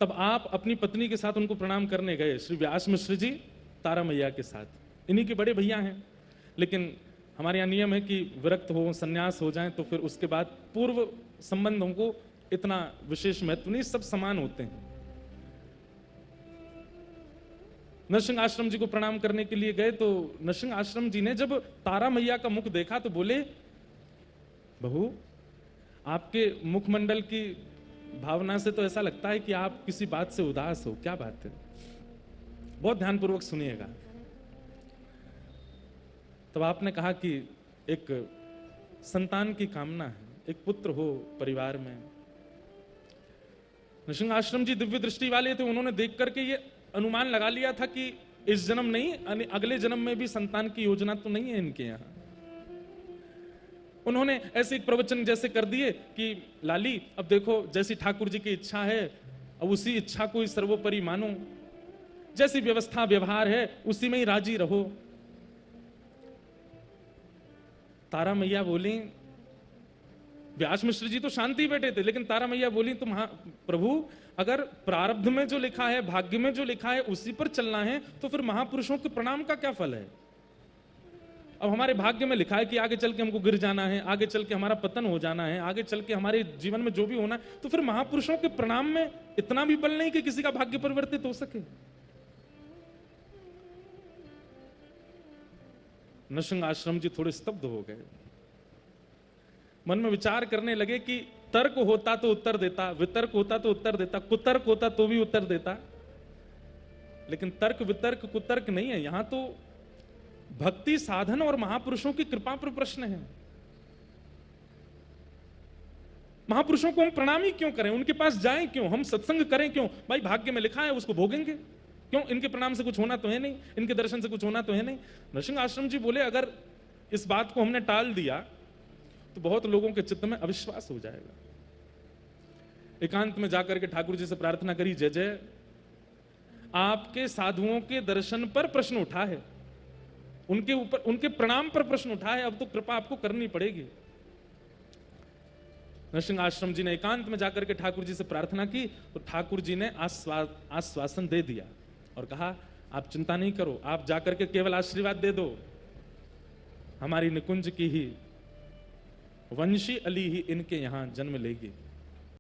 तब आप अपनी पत्नी के साथ उनको प्रणाम करने गए, श्री व्यास मिश्र जी तारा मैया के साथ, इन्हीं के बड़े भैया हैं। लेकिन हमारे यहाँ नियम है कि विरक्त हो, संन्यास हो जाएं तो फिर उसके बाद पूर्व संबंधों को इतना विशेष महत्व नहीं, सब समान होते हैं। नरसिंह आश्रम जी को प्रणाम करने के लिए गए तो नरसिंह आश्रम जी ने जब तारा मैया का मुख देखा तो बोले, बहू आपके मुखमंडल की भावना से तो ऐसा लगता है कि आप किसी बात से उदास हो, क्या बात है? बहुत ध्यानपूर्वक सुनिएगा। तब आपने कहा कि एक संतान की कामना है, एक पुत्र हो परिवार में। नरसिंह आश्रम जी दिव्य दृष्टि वाले थे, उन्होंने देख करके ये अनुमान लगा लिया था कि इस जन्म नहीं, अगले जन्म में भी संतान की योजना तो नहीं है इनके यहाँ। उन्होंने ऐसे एक प्रवचन जैसे कर दिए कि लाली अब देखो जैसी ठाकुर जी की इच्छा है, अब उसी इच्छा को ही सर्वोपरि मानो, जैसी व्यवस्था व्यवहार है उसी में ही राजी रहो। तारा मैया बोली, व्यास मिश्र जी तो शांति बैठे थे, लेकिन तारा मैया बोली, तुम प्रभु अगर प्रारब्ध में जो लिखा है, भाग्य में जो लिखा है उसी पर चलना है तो फिर महापुरुषों के प्रणाम का क्या फल है? अब हमारे भाग्य में लिखा है कि आगे चल के हमको गिर जाना है, आगे चल के हमारा पतन हो जाना है, आगे चल के हमारे जीवन में जो भी होना है, तो फिर महापुरुषों के प्रणाम में इतना भी बल नहीं कि किसी का भाग्य परिवर्तित हो सके। नरसिंह आश्रम जी थोड़े स्तब्ध हो गए, मन में विचार करने लगे कि तर्क होता तो उत्तर देता, वितर्क होता तो उत्तर देता, कुतर्क होता तो भी उत्तर देता, लेकिन तर्क वितर्क कुतर्क नहीं है। यहां तो भक्ति साधन और महापुरुषों की कृपा पर प्रश्न है। महापुरुषों को हम प्रणाम ही क्यों करें, उनके पास जाएं क्यों, हम सत्संग करें क्यों? भाई भाग्य में लिखा है उसको भोगेंगे, क्यों? इनके प्रणाम से कुछ होना तो है नहीं, इनके दर्शन से कुछ होना तो है नहीं। नरसिंह आश्रम जी बोले, अगर इस बात को हमने टाल दिया तो बहुत लोगों के चित्त में अविश्वास हो जाएगा। एकांत में जाकर के ठाकुर जी से प्रार्थना करी, जय जय आपके साधुओं के दर्शन पर प्रश्न उठा है, उनके ऊपर उनके प्रणाम पर प्रश्न उठा है, अब तो कृपा आपको करनी पड़ेगी। नरसिंह आश्रम जी ने एकांत में जाकर के ठाकुर जी से प्रार्थना की तो ठाकुर जी ने आश्वासन दे दिया और कहा, आप चिंता नहीं करो, आप जाकर के केवल आशीर्वाद दे दो, हमारी निकुंज की ही वंशी अली ही इनके यहां जन्म लेगी।